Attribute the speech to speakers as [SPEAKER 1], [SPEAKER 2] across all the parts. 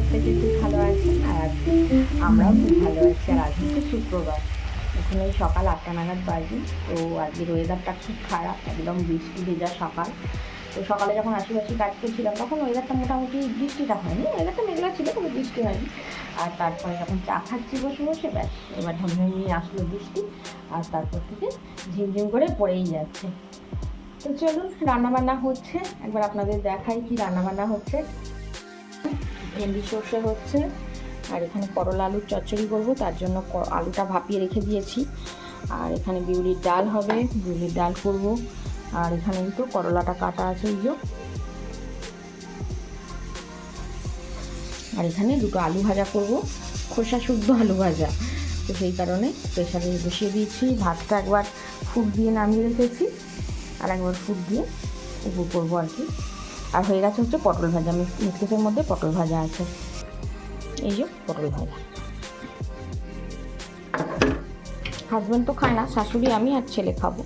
[SPEAKER 1] প্রত্যেকে খুব ভালো আছে, আর আমরাও খুব ভালো আছি। আর আজকে তো শুক্রবার, এখন ওই সকাল 8টা নাগাদ বাজে। তো আজকের ওয়েদারটা খুব খারাপ, একদম বৃষ্টি ভেজা সকাল। তো সকালে যখন আশিপাশি কাজ করছিলাম তখন ওয়েদারটা মোটামুটি, বৃষ্টিটা হয়নি, ওয়েদারটা মেঘলা ছিল, কোনো বৃষ্টি হয়নি। আর তারপরে যখন চা খাচ্ছি বসে বসে, ব্যাস এবার ঝমঝমিয়ে আসলো বৃষ্টি, আর তারপর থেকে ঝিমঝিম করে পড়েই যাচ্ছে। তো চলুন, রান্নাবান্না হচ্ছে, একবার আপনাদের দেখাই কি রান্নাবান্না হচ্ছে। ভেন্ডি সর্ষে হচ্ছে, আর এখানে করলা আলুর চচ্চড়ি করবো, তার জন্য আলুটা ভাপিয়ে রেখে দিয়েছি। আর এখানে বিউলির ডাল হবে, বিউলির ডাল করব। আর এখানে তো করলাটা কাটা আছে, এই যে। আর এখানে দুটো আলু ভাজা করব, খোসা শুদ্ধ আলু ভাজা। তো সেই কারণে প্রেশারে বসিয়ে দিয়েছি। ভাতটা একবার ফুট দিয়ে নামিয়ে রেখেছি, আর একবার ফুট দিয়ে উপর করবো আর কি। আর হয়ে গেছে হচ্ছে পটল ভাজা, মিক্সের মধ্যে পটল ভাজা আছে, এই যে পটল ভাজা। হাজব্যান্ড তো খায় না, শাশুড়ি আমি আর ছেলে খাবো,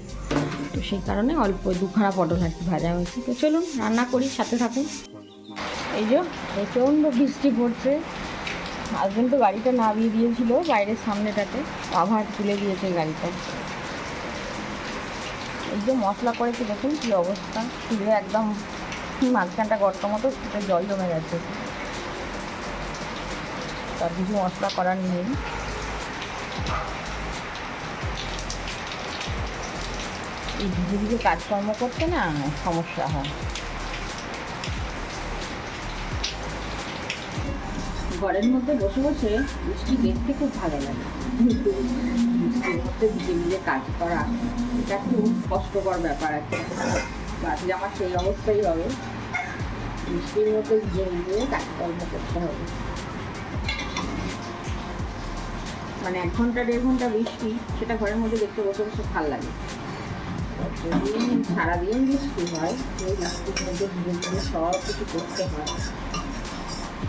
[SPEAKER 1] তো সেই কারণে অল্প দুখানা পটল আর কি ভাজা হয়েছে। তো চলুন রান্না করি, সাথে থাকুন। এই যে প্রচণ্ড বৃষ্টি পড়ছে। হাজব্যান্ড তো গাড়িটা নামিয়ে দিয়েছিল বাইরের সামনেটাতে, আবার তুলে দিয়েছে গাড়িটা। এই যে মশলা করেছি, দেখুন কী অবস্থা, তুলে একদম মাঝখানটা গর্ত মতো জল জমে গেছে। তার কিছু মশলা করার নেই। এই ভিজে ভিজে কাজকর্ম করতে না সমস্যা হয়। ঘরের মধ্যে বসে বসে বৃষ্টি দেখতে খুব ভালো লাগে, কিন্তু বৃষ্টির মধ্যে ভিজে ভিজে কাজ করা এটা খুব কষ্টকর ব্যাপার আছে। আজকে আমার সেই অবস্থাই হবে, বৃষ্টির মধ্যে ভিজে ভিজে কাজকর্ম করতে হবে। মানে 1 ঘন্টা 1.5 ঘন্টা বৃষ্টি, সেটা ঘরের মধ্যে দেখতে বসে বসে ভালো লাগে। যদি সারাদিন বৃষ্টি হয়, সেই বৃষ্টির মধ্যে ভিজে ভিজে সব কিছু করতে হয়,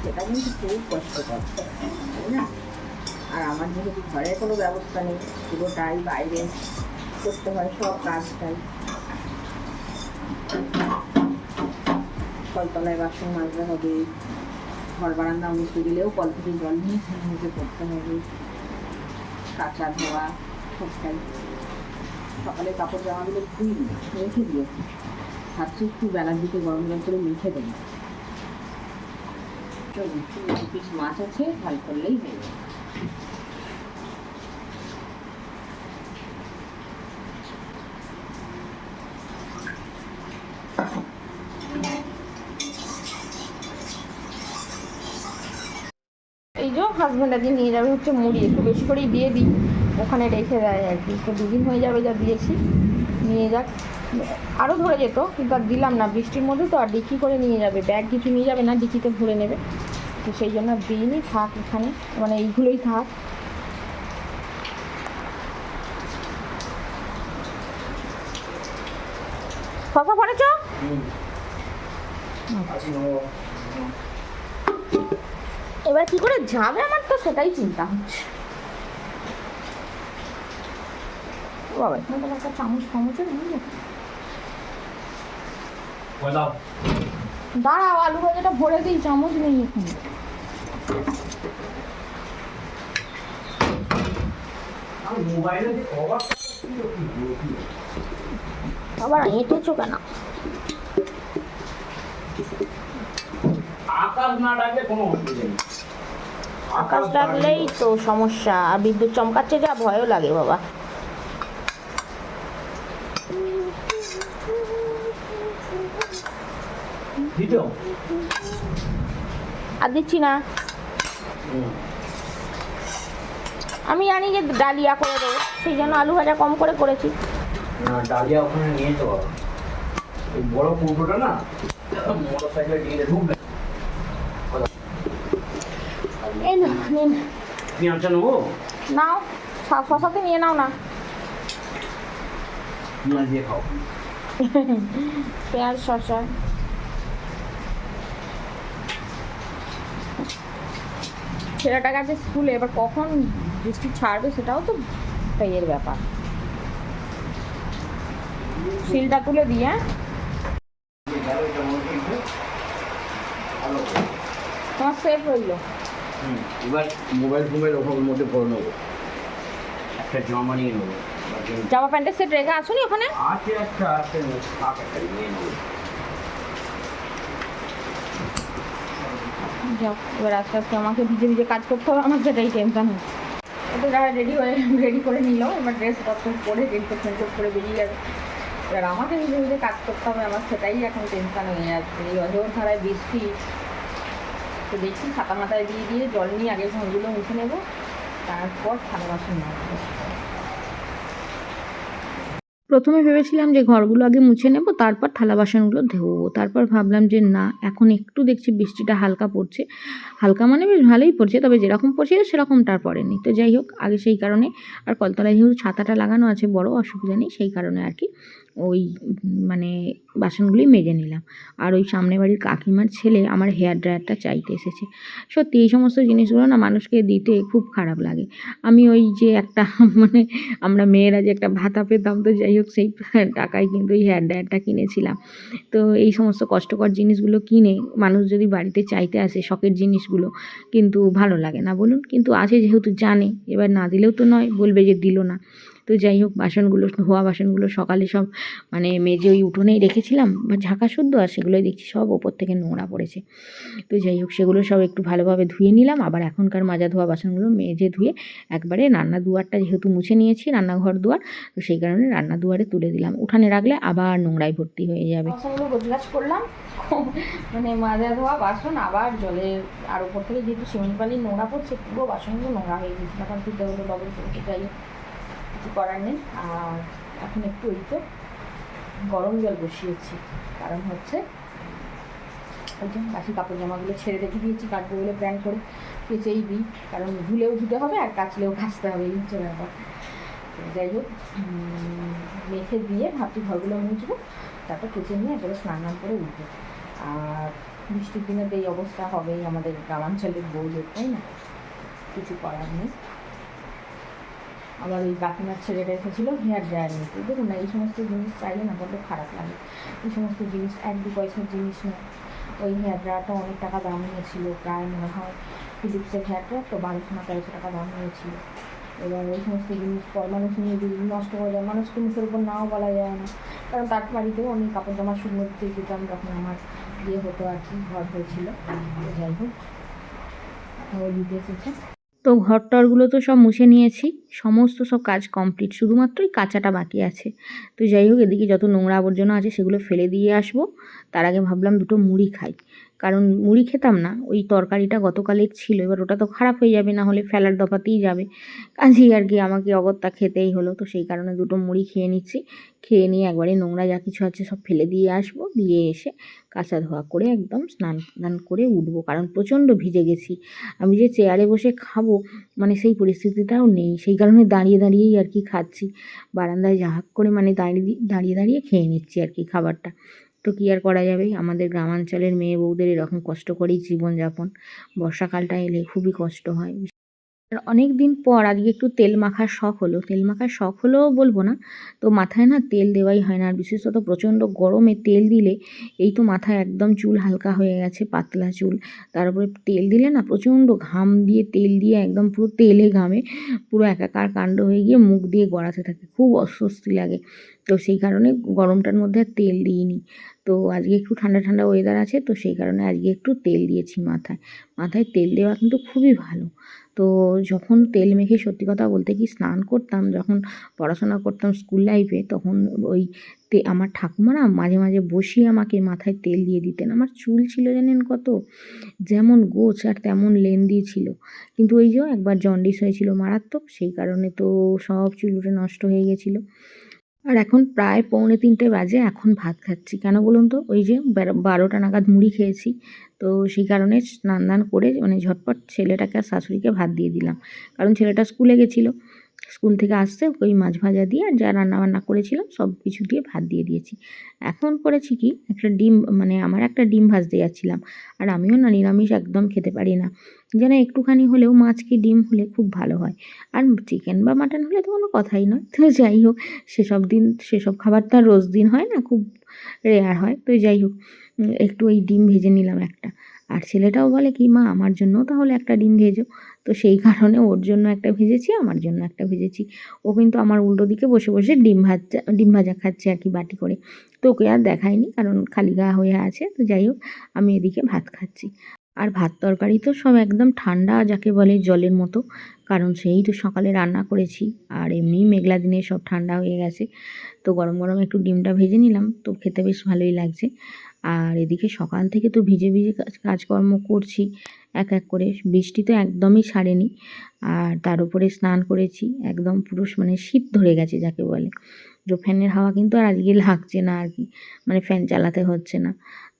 [SPEAKER 1] সেটা কিন্তু খুব কষ্টকর, তাই না? আর আমার যেহেতু ঘরের কোনো ব্যবস্থা নেই, পুরোটাই বাইরে করতে হয় সব কাজটাই। কলতলায় বাসন মাজতে হবে, ঘর বারান্দা মুছতে গেলেও কল থেকে জল নিয়ে মুছে করতে হবে, কাঁচা ধোয়া সবটাই। সকালে কাপড় জামাগুলো ধুই মেখে দিয়েছি, ভাবছি একটু বেলার দিকে গরম জল করে মেখে দেবো। দু পিস মাছ আছে, ঝাল করলেই হয়ে যাবে। এই যে হাজব্যান্ড আজকে নিয়ে যাবে হচ্ছে মুড়ি, একটু বেশি করেই দিয়ে দিই, ওখানে রেখে দেয় আর কি। তো 2 দিন হয়ে যাবে যা দিয়েছি, নিয়ে যাক। আরও ধরে যেত, কিন্তু আর দিলাম না, বৃষ্টির মধ্যে তো। আর ডিকি করে নিয়ে যাবে, ব্যাগ কিছু নিয়ে যাবে না, ডিকিতে ভরে নেবে। তো সেই জন্য দিইনি, থাক এখানে, মানে এইগুলোই থাক। শশা পড়েছ? এবার কি করে যাবে, আমার তো সেটাই চিন্তা হচ্ছে। বাবা, এখানে তোমার একটা চামচ ফামচও নেই। দাঁড়াও, আলু ভাজাটা ভরে দিই, চামচ নেই এখানে। আবার এঁটেছো কেন?
[SPEAKER 2] আকাশ না ডাকলে কোনো অসুবিধা নেই।
[SPEAKER 1] আকাশ ডাকলেই তো সমস্যা, আর বিদ্যুৎ চমকাচ্ছে যা, ভয়ও লাগে বাবা। আর দিচ্ছি না, আমি জানি যে ডালিয়া করে দেবো, সেই জন্য আলু ভাজা কম করে করেছি।
[SPEAKER 2] না, ডালিয়া ওখানে নিয়ে যেতে পারো, এই বড় কৌটোটা না মোটর সাইকেলে দিয়ে ঢুকবে।
[SPEAKER 1] এই না, নিন।
[SPEAKER 2] পেঁয়াজটা নেবো?
[SPEAKER 1] নাও, শশাতে নিয়ে নাও না।
[SPEAKER 2] পেঁয়াজ দিয়ে খাও।
[SPEAKER 1] পেঁয়াজ শশা। ছেলেটা গেছে স্কুলে, এবার কখন বৃষ্টি ছাড়বে সেটাও তো এর ব্যাপার। শিলটা তুলে দিয়ে আমার সেফ রইলো।
[SPEAKER 2] এবার মোবাইল ফোনের ওর মধ্যে ভরে নেবো, একটা জামা নিয়ে নেবো।
[SPEAKER 1] জামা প্যান্টের সেট রেখে আসুনি ওখানে?
[SPEAKER 2] আছে একটা, আছে থাক, একটা নিয়ে নেবো।
[SPEAKER 1] যাও, এবার আস্তে আস্তে আমাকে ভিজে ভিজে কাজ করতে হবে, আমার সেটাই টেনশন হচ্ছে। ওদের রেডি করে নিল, এবার ড্রেস পত্র পরে রেডি করে বেরিয়ে যাবে। এবার আমাকে নিজে নিজে কাজ করতে হবে, আমার সেটাই এখন টেনশন হয়ে যাচ্ছে। এই অজর ধারায় বৃষ্টি, তো দেখছি ছাতা মাথায় দিয়ে দিয়ে জল নিয়ে আগে ঘরগুলো মুছে নেবো, তারপর থালা বাসন মাজবো। প্রথমে ভেবেছিলাম যে ঘরগুলো আগে মুছে নেব, তারপর থালা বাসনগুলো ধোবো। তারপর ভাবলাম যে না, এখন একটু দেখছি বৃষ্টিটা হালকা পড়ছে, হালকা মানে বেশ ভালোই পড়ছে, তবে যেরকম পড়ছিল সেরকমটা আর পড়েনি। তো যাই হোক, আগে সেই কারণে, আর কলতলায় যেহেতু ছাতাটা লাগানো আছে, বড় অসুবিধা নেই, সেই কারণে আর কি ওই মানে বাসনগুলোই মেজে নিলাম। আর ওই সামনে বাড়ির কাকিমার ছেলে আমার হেয়ার ড্রায়ারটা চাইতে এসেছে। সত্যি এই সমস্ত জিনিসগুলো না মানুষকে দিতে খুব খারাপ লাগে। আমি ওই যে একটা মানে আমরা মেয়েরা যে একটা ভাতা পেতাম, তো যাই হোক সেই টাকায় কিন্তু এই হেয়ার ড্রায়ারটা কিনেছিলাম। তো এই সমস্ত কষ্টকর জিনিসগুলো কিনে মানুষ যদি বাড়িতে চাইতে আসে, শখের জিনিসগুলো, কিন্তু ভালো লাগে না বলুন? কিন্তু আছে যেহেতু জানে, এবার না দিলেও তো নয়, বলবে যে দিল না। তো যাই হোক, বাসনগুলো, ধোয়া বাসনগুলো সকালে সব মানে মেজে ওই উঠোনেই রেখেছিলাম বা ঝাঁকা শুদ্ধ, আর সেগুলোই দেখছি সব ওপর থেকে নোংরা পড়েছে। তো যাই হোক, সেগুলো সব একটু ভালোভাবে ধুয়ে নিলাম। আবার এখনকার মাজা ধোয়া বাসনগুলো মেজে ধুয়ে একবারে রান্না দুয়ারটা যেহেতু মুছে নিয়েছি, রান্নাঘর দুয়ার, তো সেই কারণে রান্না দুয়ারে তুলে দিলাম। উঠানে রাখলে আবার নোংরায় ভর্তি হয়ে যাবে। বাসনগুলো গোছগাছ করলাম, মানে মাজা ধোয়া বাসন আবার জলে, আর উপর থেকে যেহেতু সিমেন্ট বালি নোংরা পড়ছে, পুরো বাসনগুলো নোংরা হয়ে গেছে, তখন তুলতে হলো ডবল করে। যাই হোক, কিছু করার নেই। আর এখন একটু ওই তো গরম জল বসিয়েছি, কারণ হচ্ছে ওই যে বাসি কাপড় জামাগুলো ছেড়ে রেখে দিয়েছি, কাচবো বলে প্ল্যান করে, কেচেই দিই, কারণ ধুলেও ধুতে হবে আর কাচলেও কাচতে হবে, এই হচ্ছে ব্যাপার। যাই হোক, মেখে দিয়ে ভাবছি ঘরগুলো মুছবো, তারপর কেচে নিয়ে একেবারে স্নান করে উঠবো। আর বৃষ্টির দিনে তো এই অবস্থা হবেই আমাদের গ্রামাঞ্চলের বউদের, তাই না? কিছু করার নেই। আবার ওই কাকিমার ছেলেটা এসেছিলো হেয়ার ড্রায়ার নিতে। দেখুন না, এই সমস্ত জিনিস চাইলে না বড্ড খারাপ লাগে। এই সমস্ত জিনিস 1-2 পয়সার জিনিস নয়। ওই হেয়ার ড্রায়ারটা অনেক টাকা দাম নিয়েছিল, প্রায় মনে হয় ফিলিপসের হেয়ার ড্রায়ার তো 1200 না 1300 টাকা দাম নিয়েছিল। এবার এই সমস্ত জিনিস পর মানুষ নিয়ে যদি নষ্ট হয়ে যায়, মানুষকে মুখের উপর নাও বলা যায় না, কারণ তার বাড়িতেও আমি কাপড় জামা শুকনো দিতে যেতাম যখন আমার বিয়ে হতো আর কি, ঘর হয়েছিল। যাই হোক, ওই দিতে এসেছে। তো ঘর-টরগুলো তো সব মুছে নিয়েছি, সমস্ত সব কাজ কমপ্লিট, শুধুমাত্র এই কাচাটা বাকি আছে। তো যাই হোক, এদিকে যত নোংরা আবর্জনা আছে সেগুলো ফেলে দিয়ে আসবো। তার আগে ভাবলাম দুটো মুড়ি খাই, কারণ মুড়ি খেতাম না, ওই তরকারিটা গতকালের ছিল, এবার ওটা তো খারাপ হয়ে যাবে, না হলে ফেলার দফাতেই যাবে, কাজেই আর কি আমাকে অগত্যা খেতেই হলো। তো সেই কারণে দুটো মুড়ি খেয়ে নিচ্ছি, খেয়ে নিয়ে একবারে নোংরা যা কিছু আছে সব ফেলে দিয়ে আসবো, দিয়ে এসে কাচা ধোয়া করে একদম স্নান টান করে উঠবো, কারণ প্রচণ্ড ভিজে গেছি। আমি যে চেয়ারে বসে খাবো মানে সেই পরিস্থিতিটাও নেই, সেই কারণে দাঁড়িয়ে দাঁড়িয়েই আর কি খাচ্ছি, বারান্দায় ঝাঁক করে মানে দাঁড়িয়ে দাঁড়িয়ে খেয়ে নিচ্ছি আর কি খাবারটা। তো কী আর করা যাবে, আমাদের গ্রামাঞ্চলের মেয়ে বউদের এরকম কষ্ট করেই জীবনযাপন। বর্ষাকালটা এলে খুবই কষ্ট হয়। আর অনেক দিন পর আজকে একটু তেল মাখার শখ হলো, তেল মাখার শখ হলো বলবো না, তো মাথায় না তেল দেওয়াই হয় না, আর বিশেষত প্রচণ্ড গরমে তেল দিলে, এই তো মাথায় একদম চুল হালকা হয়ে গেছে, পাতলা চুল, তার উপরে তেল দিলে না প্রচণ্ড ঘাম দিয়ে, তেল দিয়ে একদম পুরো তেলে ঘামে পুরো একাকার কাণ্ড হয়ে গিয়ে মুখ দিয়ে গড়াতে থাকে, খুব অস্বস্তি লাগে। তো সেই কারণে গরমটার মধ্যে আর তেল দিইনি। তো আজকে একটু ঠান্ডা ঠান্ডা ওয়েদার আছে, তো সেই কারণে আজকে একটু তেল দিয়েছি মাথায়। মাথায় তেল দেওয়া কিন্তু খুবই ভালো। তো যখন তেল মেখে, সত্যি কথা বলতে কি, স্নান করতাম, যখন পড়াশোনা করতাম স্কুল লাইফে, তখন ওই আমার ঠাকুমা না মাঝে মাঝে বসিয়ে আমাকে মাথায় তেল দিয়ে দিতেন। আমার চুল ছিল জানেন কত, যেমন গোছ আর তেমন লেন্দি ছিল, কিন্তু ওই যে একবার জন্ডিস হয়েছিল মারাত্মক, সেই কারণে তো সব চুল উঠে নষ্ট হয়ে গেছিলো। আর এখন প্রায় 2:45 বাজে, এখন ভাত খাচ্ছি। কেন বলুন তো, ওই যে 12টা নাগাদ মুড়ি খেয়েছি, তো সেই কারণে স্নান দান করে মানে ঝটপট ছেলেটাকে আর শাশুড়িকে ভাত দিয়ে দিলাম, কারণ ছেলেটা স্কুলে গেছিলো, স্কুল থেকে আসতে ওই মাছ ভাজা দিয়ে আর যা রান্নাবান্না করেছিলাম সব কিছু দিয়ে ভাত দিয়ে দিয়েছি। এখন করেছি কি, একটা ডিম, মানে আমার একটা ডিম ভাজতে যাচ্ছিলাম, আর আমিও না নিরামিষ একদম খেতে পারি না, যেন একটুখানি হলেও মাছ কি ডিম হলে খুব ভালো হয়, আর চিকেন বা মাটন হলে তো কোনো কথাই নয়। তো যাই হোক, সেসব খাবার তো আর রোজ দিন হয় না, খুব রেয়ার হয়। তো যাই হোক, একটু ওই ডিম ভেজে নিলাম একটা, আর ছেলেটাও বলে কি মা আমার জন্যও তাহলে একটা ডিম ভেজো। তো সেই কারণে ওর জন্য একটা ভেজেছি, আমার জন্য একটা ভেজেছি। ও কিন্তু আমার উল্টো দিকে বসে বসে ডিম ভাজা খাচ্ছে আর কি বাটি করে। তো ওকে আর দেখায়নি, কারণ খালি গা হয়ে আছে। তো যাই হোক, আমি এদিকে ভাত খাচ্ছি। আর ভাত তরকারি তো সব একদম ঠান্ডা, যাকে বলে জলের মতো, কারণ সেই তো সকালে রান্না করেছি। আর এমনিই মেঘলা দিনে সব ঠান্ডা হয়ে গেছে। তো গরম গরম একটু ডিমটা ভেজে নিলাম, তো খেতে বেশ ভালোই লাগছে। আর এদিকে সকাল থেকে তো ভিজে ভিজে কাজকর্ম করছি এক এক করে, বৃষ্টি তো একদমই ছাড়েনি। আর তার উপরে স্নান করেছি, একদম পুরো মানে শীত ধরে গেছে যাকে বলে। তো ফ্যানের হাওয়া কিন্তু আর আজকে লাগছে না আর কি, মানে ফ্যান চালাতে হচ্ছে না।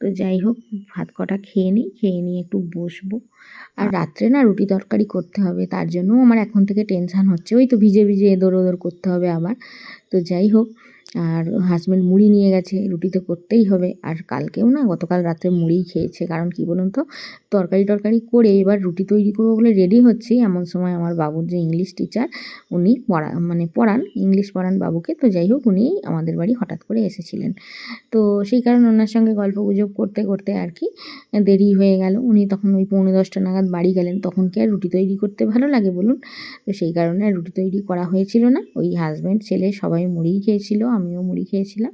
[SPEAKER 1] তো যাই হোক, ভাত কটা খেয়ে নিই, খেয়ে নিয়ে একটু বসবো। আর রাত্রে না রুটি তরকারি করতে হবে, তার জন্যও আমার এখন থেকে টেনশান হচ্ছে। ওই তো ভিজে ভিজে এদোর ওদোর করতে হবে আবার। তো যাই হোক, আর হাজব্যান্ড মুড়ি নিয়ে গেছে, রুটি তো করতেই হবে। আর কালকেও না, গতকাল রাত্রে মুড়িই খেয়েছে। কারণ কি বলুন তো, তরকারি টরকারি করে এবার রুটি তৈরি করবো বলে রেডি হচ্ছি, এমন সময় আমার বাবুর যে ইংলিশ টিচার, উনি পড়ান, ইংলিশ পড়ান বাবুকে। তো যাই হোক, উনি আমাদের বাড়ি হঠাৎ করে এসেছিলেন। তো সেই কারণে ওনার সঙ্গে গল্পগুজব করতে করতে আর কি দেরি হয়ে গেল। উনি তখন ওই 9:45 নাগাদ বাড়ি গেলেন। তখন কি আর রুটি তৈরি করতে ভালো লাগে বলুন? তো সেই কারণে আর রুটি তৈরি করা হয়েছিল না। ওই হাজব্যান্ড, ছেলে সবাই মুড়িই খেয়েছিল, আমিও মুড়ি খেয়েছিলাম।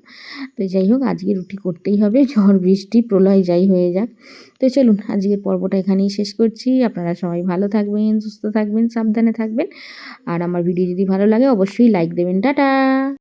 [SPEAKER 1] তো যাই হোক, আজকে রুটি করতেই হবে, ঝড় বৃষ্টি প্রলয় যাই হয়ে যাক। তো চলুন, আজকের পর্বটা এখানেই শেষ করছি। আপনারা সবাই ভালো থাকবেন, সুস্থ থাকবেন, সাবধানে থাকবেন। আর আমার ভিডিও যদি ভালো লাগে অবশ্যই লাইক দেবেন। টাটা।